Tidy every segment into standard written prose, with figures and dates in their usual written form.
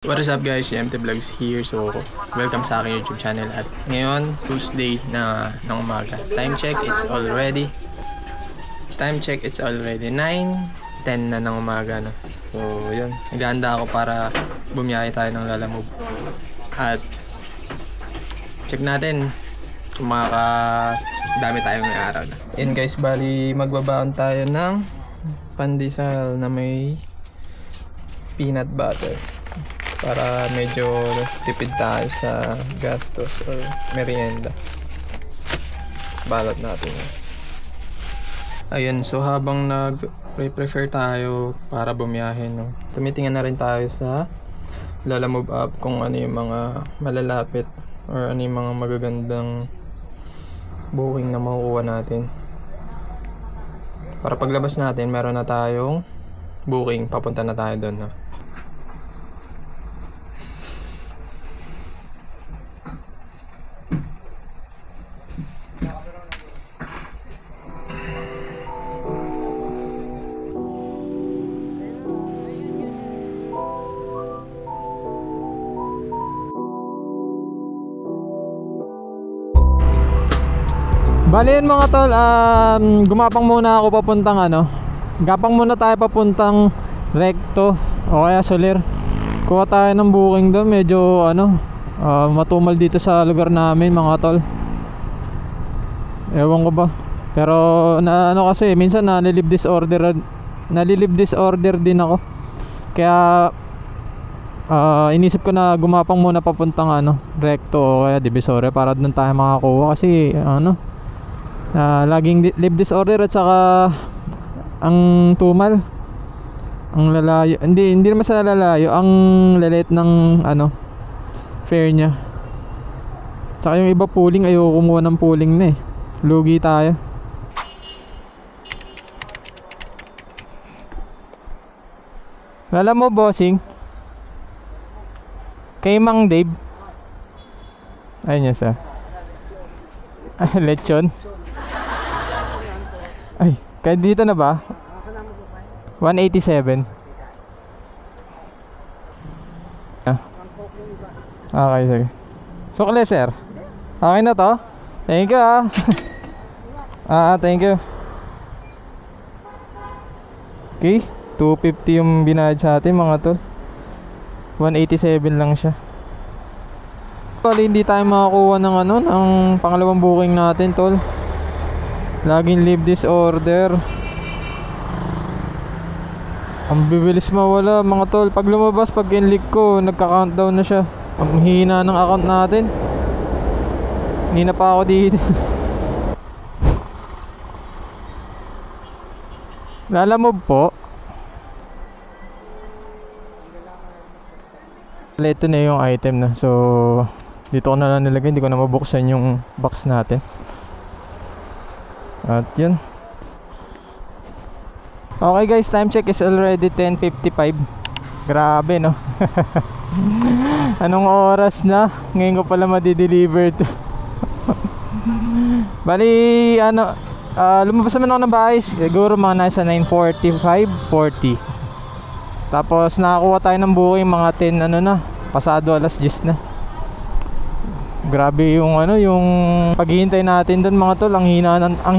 What is up guys, MT Vlogs here. So, welcome sa aking YouTube channel. At ngayon, Tuesday na ng umaga. Time check, it's already 9:10 na ng umaga, no? So, yun. Nag-aanda ako para bumiyahe tayo ng Lalamove. At check natin kung makakadami tayo ngayong araw na. Yan guys, bali magbabaon tayo ng pandesal na may peanut butter para medyo tipid tayo sa gastos or merienda. Balot natin yun. Ayun, so habang nag-prepare tayo para bumiyahe, no, tumitingnan na rin tayo sa Lalamove app kung ano yung mga malalapit or ano yung mga magagandang booking na makukuha natin. Para paglabas natin, meron na tayong booking, papunta na tayo doon, no? Bali yun mga tol, gumapang muna ako papuntang gapang muna tayo papuntang Recto o kaya Soler. Kuha tayo ng booking doon, medyo matumal dito sa lugar namin mga tol. Ewan ko ba, pero kasi minsan nalilib disorder din ako. Kaya inisip ko na gumapang muna papuntang Recto o kaya Divisoria para doon tayo makakuha kasi laging lip disorder at saka ang tumal, ang lalayo, hindi naman sa lalayo, ang lalit ng fare nya. Saka yung iba pooling, ayoko kumuha ng pooling na lugi tayo. Alam mo bossing, kay Mang Dave, ayun niya sa lechon. Ay, kaya dito na ba? 187. Okay, sige. Sukle sir. Okay na to? Thank you thank you. Okay, 250 yung binayad sa atin mga tol. 187 lang siya. Bali hindi tayo makakuha ng ng pangalawang booking natin tol. Laging leave disorder. Ang bibilis mawala mga tol. Pag lumabas, pag in-leak ko, nagka-countdown na siya. Ang hina ng account natin. Hindi na pa ako dito. Lalamove po. Ito na yung item na. So dito ko na lang nilagay. Hindi ko na mabuksan yung box natin. At yun. Okay guys, time check is already 10:55. Grabe no. Anong oras na? Ngayon ko pala madi-deliver to. Bali lumabas naman ako ng bahay siguro mga nasa 9:45, 40. Tapos nakakuha tayo ng booking mga 10 pasado alas 10 na. Grabe yung yung paghihintay natin doon mga tol, ang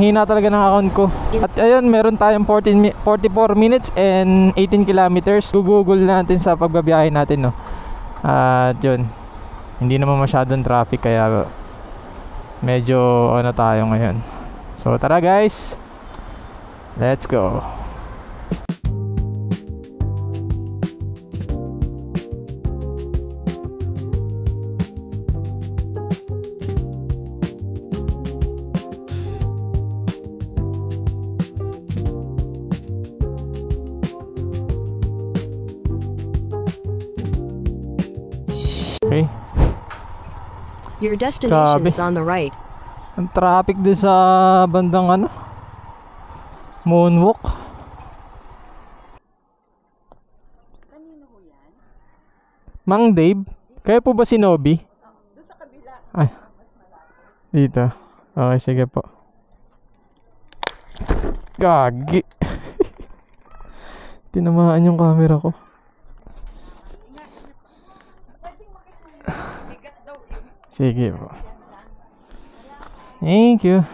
hina talaga ng account ko. At ayun, meron tayong 44 minutes and 18 kilometers. Google natin sa pagbabiyahe natin, no. At yun, hindi naman masyadong traffic kaya medyo tayo ngayon. So tara guys, let's go. Okay. Your destination is on the right. Ang traffic din sa bandang Moonwalk. Mang Dave, kayo po ba si Nobby? Doon sa kabila. Ay, dito. Okay, sige po. Gagi. Tinamaan yung camera ko. Sige po. Thank you.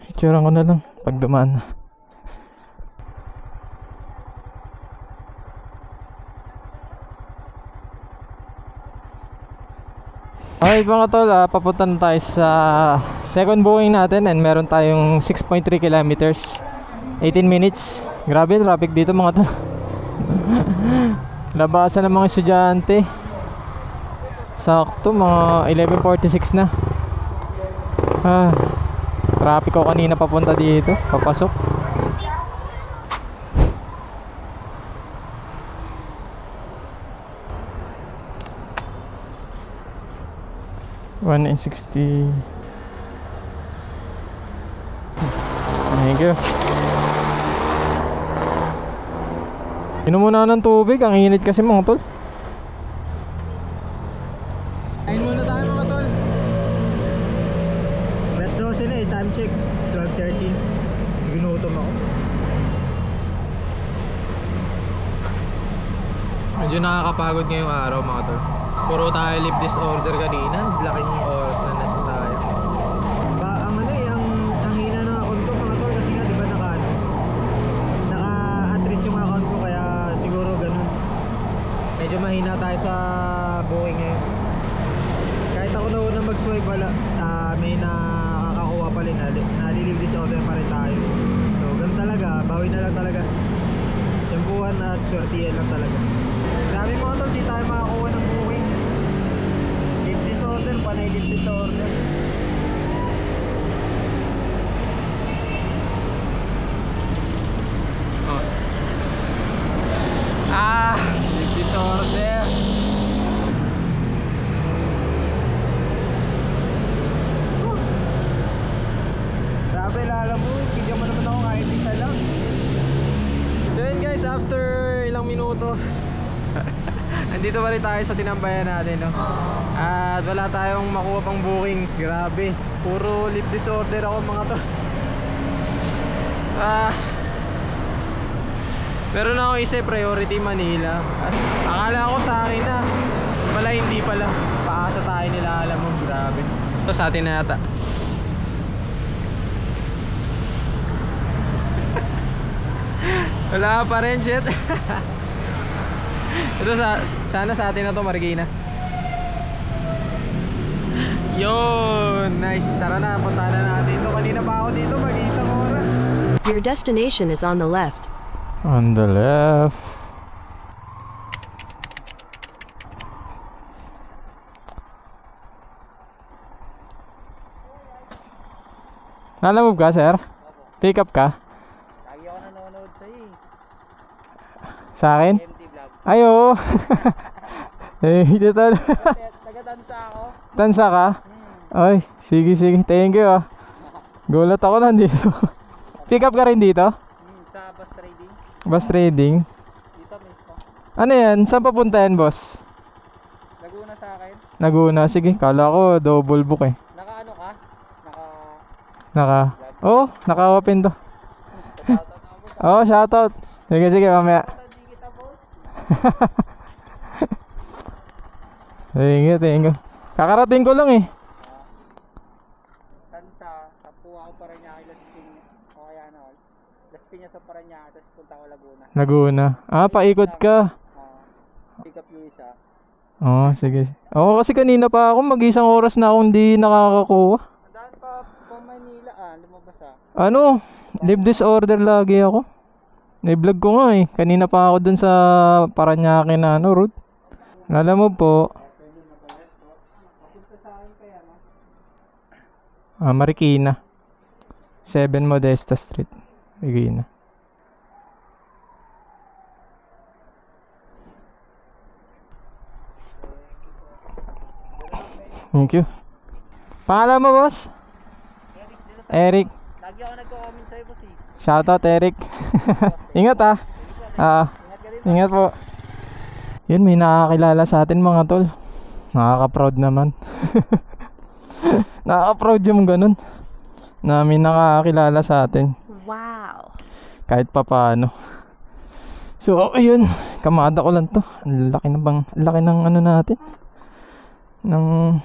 Picturean ko na lang pag dumaan na. Alright mga tol, papunta na tayo sa second booking natin and meron tayong 6.3 kilometers, 18 minutes. Grabe traffic dito mga tol. Labasan ng mga estudyante. Sakto mga 11:46 na. Traffic ko kanina papunta dito, papasok. $1.60. Thank you. Inom muna ng tubig, ang init kasi mga tol. Kain muna tayo mga tol. Let's go sila eh, time check 12:13. Ginutom ako. Medyo nakakapagod ngayong araw mga tol. Puro tayo leave disorder kanina. Laking oras na nasasayang. Ang ano eh, ang hina ng account ko mga tol kasi nga diba naka-address yung account ko kaya siguro ganun. Medyo mahina tayo sa booking ngayon. Kahit ako na unang mag-swipe wala, may nakakakuha pa rin, nalilive disorder pa rin tayo. So ganun talaga, bawi na lang talaga. Tiyempuhan at swertiyan lang talaga. Grabe mga tol, di tayo makakuha ng booking. Live disorder, panay live disorder. Leave disorder. Grabe, lala mo, bigyan mo naman ako kahit isa lang. So yun guys, after ilang minuto andito pa rin tayo sa tinambayan natin, no? At wala tayong makuha pang booking. Grabe, puro leave disorder ako mga to. Meron ako isa, priority Manila. Akala ko sa akin na, pala hindi pala. Paasa tayo nila, alam mo, grabe. Ito sa atin na yata. Wala pa rin, shit. Ito sana sa atin na to, Marikina. Yun, nice. Tara na, punta na natin ito. Kanina pa ako dito, mag-isang oras. Your destination is on the left. On the left. Nalamove ka, sir? Pick up ka? Lagi ako nanonood sa'yo eh. Sa akin? MT vlog. Ay, oo. Dito tayo. Taga-dansa ako. Tansa ka? Ay, sige. Thank you ah. Gulat ako lang dito. Pick up ka rin dito? Sa bus trading. Bus trading? Dito mismo. Ano yan? Saan papunta yan, boss? Laguna sa akin. Laguna. Sige, kala ko double book eh. Naka-ano ka? Naka-open to. Oh, shoutout. Sige, mamaya. Hindi kita boss. Thank you. Kakarating ko lang eh. Tanta, tapuha ko Parañaque, Las Piñas. O kaya ano, Las Piñas sa Parañaque, tapos punta ko Laguna. Laguna. Paikot ka. Pick up yung isa. Oh, sige. Oo, kasi kanina pa ako, mag-isang oras na akong hindi nakakakuha. Andaan pa Manila lumabas Ano, live disorder lagi ako. Na-vlog ko nga eh. Kanina pa ako dun sa Parañaque na route. Alam mo po. Marikina. 7 Modesta Street. Marikina. Thank you. Pangalan mo, boss? Eric. Lagi ako nagko-comment sa'yo boss eh. Shoutout, Eric. Ingat ah. Ingat ka din. Ingat po. Yun, may nakakilala sa atin mga tol. Nakaka-proud naman. Nakaka-proud yung ganun. Na may nakakilala sa atin. Wow. Kahit pa paano. So, ayun. Kamada ko lang to. Ang laki ng ano natin. ng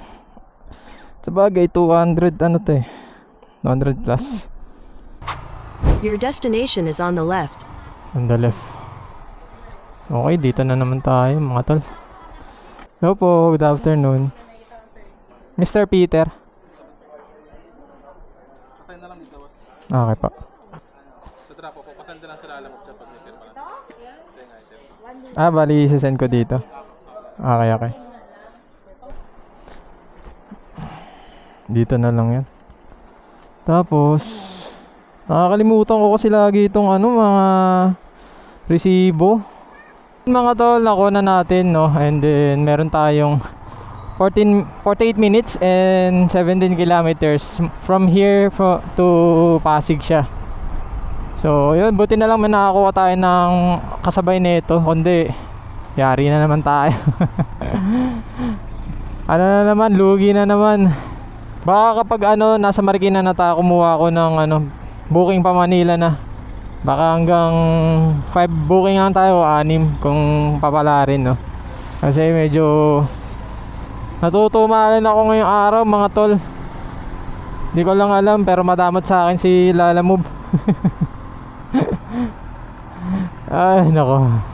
sabagay 200 ano to eh. 200 plus. Your destination is on the left. On the left. Okay, dito na naman tayo mga tol. Hello po, good afternoon. Mr. Peter. Okay pa. Sa trapo po, pasanda lang sa lalamog siya pag may firma lang. Ah, bali isasend ko dito. Okay, okay. Dito na lang yan. Tapos nakakalimutan ko kasi lagi itong ano, mga resibo. Mga tol, nakuha na natin, no? And then meron tayong 48 minutes and 17 kilometers from here to Pasig siya. So yun, buti na lang may nakakuha tayo ng kasabay nito. Kundi yari na naman tayo. Ano na naman, lugi na naman. Baka kapag ano, nasa Marikina na tayo, kumuha ako ng ano, booking pa Manila na. Baka hanggang 5 booking lang tayo, 6 kung papalarin, no? Kasi medyo natutumalan ako ngayong araw mga tol. Di ko lang alam, pero madamot sa akin si Lala Move. Ay nako.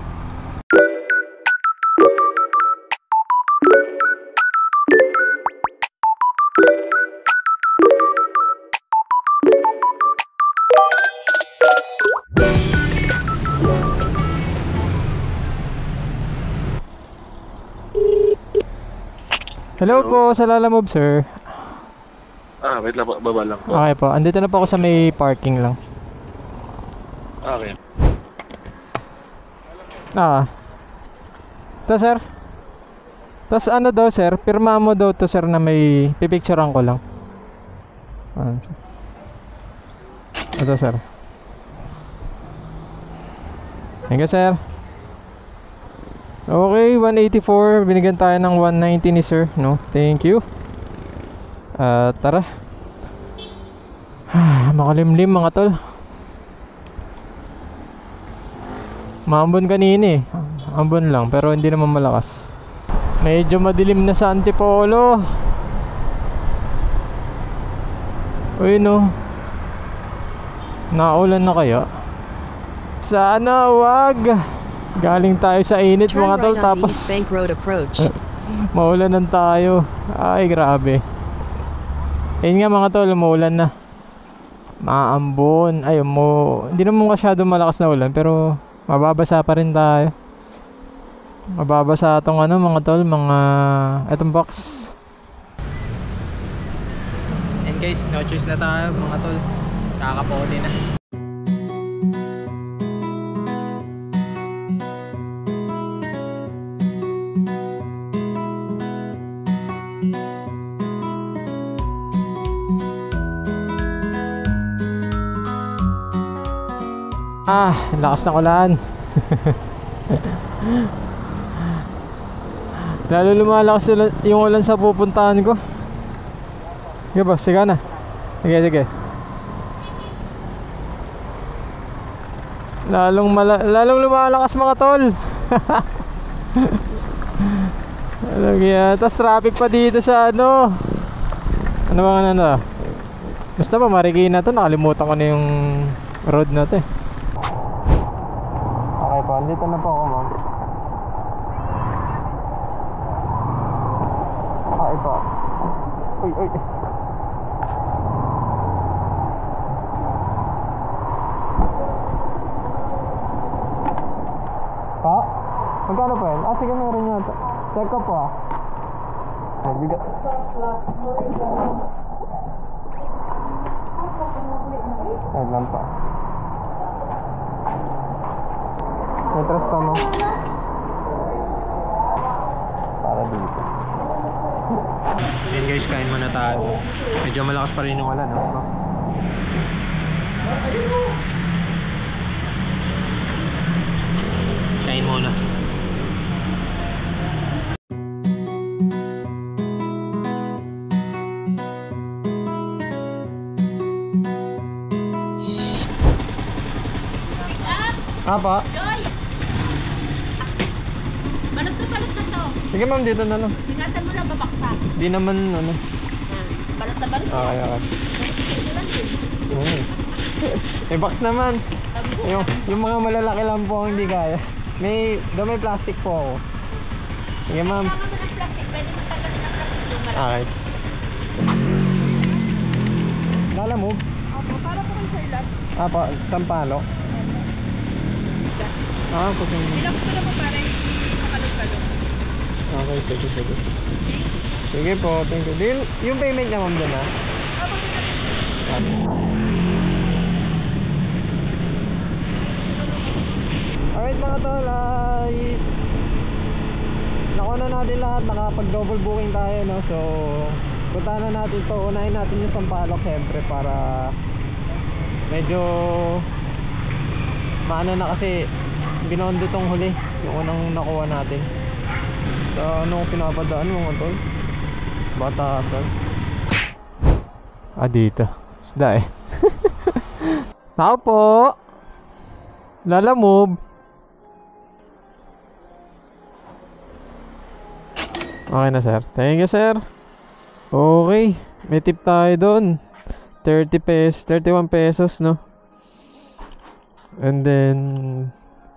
Hello po sa Lala Move, sir. Wait lang po, baba lang po. Okay po, andito na po ako sa may parking lang. Okay. Ito sir. Tapos ano daw sir, pirma mo daw to sir na may pipicturean ko lang. Ito sir. Thank you sir. Okay, 184. Binigyan tayo ng 190 ni sir, no? Thank you. Tara. Makalimlim mga tol. Maambon kanina eh. Ambon lang, pero hindi naman malakas. Medyo madilim na sa Antipolo. Uy no. Naulan na kaya? Sana wag. Galing tayo sa init Turn mga tol, right onto tapos East Bank Road approach. maulanan tayo. Ay grabe. Ayun nga mga tol, umuulan na. Maambon. Ay hindi naman masyado malakas na ulan, pero mababasa pa rin tayo. Mababasa itong ano mga tol, itong box. And guys, no choice na tayo mga tol. Kakapodi na. Lakas ng ulan. Lalo lumalakas yung ulan sa pupuntahan ko. Sige ba, sige na. Sige. Lalong lumalakas mga tol. Tapos traffic pa dito sa ano. Ano bang ano? Basta pa Marikina to, nakalimutan ko na yung road na to eh. Okay po, andito na po ako ma'am. Okay po. Uy. Pa? Magkano po yun? Sige, meron yata. Check up po ah. Nagbigat. Ayun lang pa. May trust ka mo? Para dito. Ayan guys, kain muna tayo. Medyo malakas pa rin yung ulan, no? Kain muna. Apa? Balot na to. Sige ma'am, dito na lang. Ingatan mo lang babaksak. Di naman ano. Balot na balot. Okay, okay. Ito lang din. Eh, box naman. Yung mga malalaki lang po ang hindi kaya. May plastic po ako. Sige ma'am. Kailangan mo ng plastic. Pwede mo tanggalin ang plastic yung malaki. Okay. Lalamove? Opo, para po kayo sa ilan. Pa, Sampalo. Puting. Relax ko na po pare. Makalog-kalog. Okay, sige. Sige po, thank you. Yung payment niya ma'am dun ha? Alright mga tol, nakuha na natin lahat, nakapag double booking tayo no. So puntahan na natin to, unahin natin yung Sampaloc syempre para medyo maano na kasi binondo tong huli, yung unang nakuha natin. So anong pinapadaan mga tol? Batasan. Dito isda eh. Tao po, lalamove. Okay na sir, thank you sir. Okay, may tip tayo doon. 31 pesos no. And then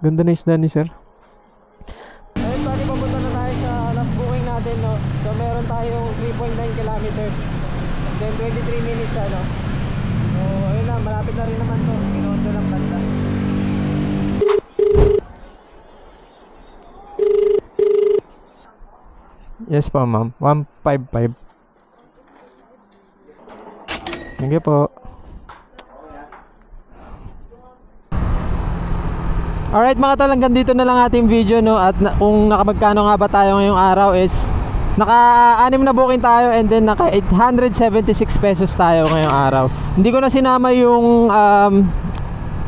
ganda na isda ni sir. Ayun, bali papunta na tayo sa last booking natin no. So meron tayong 3.9 kilometers and then 23 minutes ano. So ayun na, malapit na rin naman to. Pinondo lang banda. Yes po ma'am, 155. Sige po. Alright mga tol, hanggang dito na lang ating video no. At kung nakamagkano nga ba tayo ngayong araw is naka-6 na booking tayo and then naka 876 pesos tayo ngayong araw. Hindi ko na sinama yung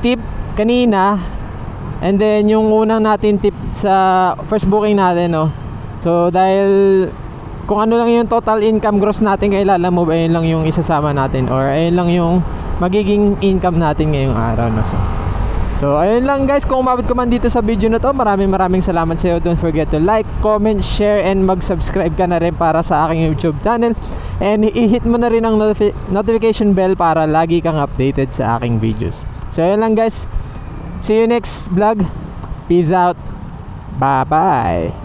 tip kanina and then yung unang natin tip sa first booking natin no. So dahil kung ano lang yung total income gross natin kay Lalamove, ayun lang yung isasama natin or ayun lang yung magiging income natin ngayong araw no. So ayun lang guys, kung umabot ka man dito sa video na to, maraming salamat sa iyo. Don't forget to like, comment, share and mag-subscribe ka na rin para sa aking YouTube channel. And i-hit mo na rin ang notification bell para lagi kang updated sa aking videos. So ayun lang guys, see you next vlog. Peace out. Bye bye.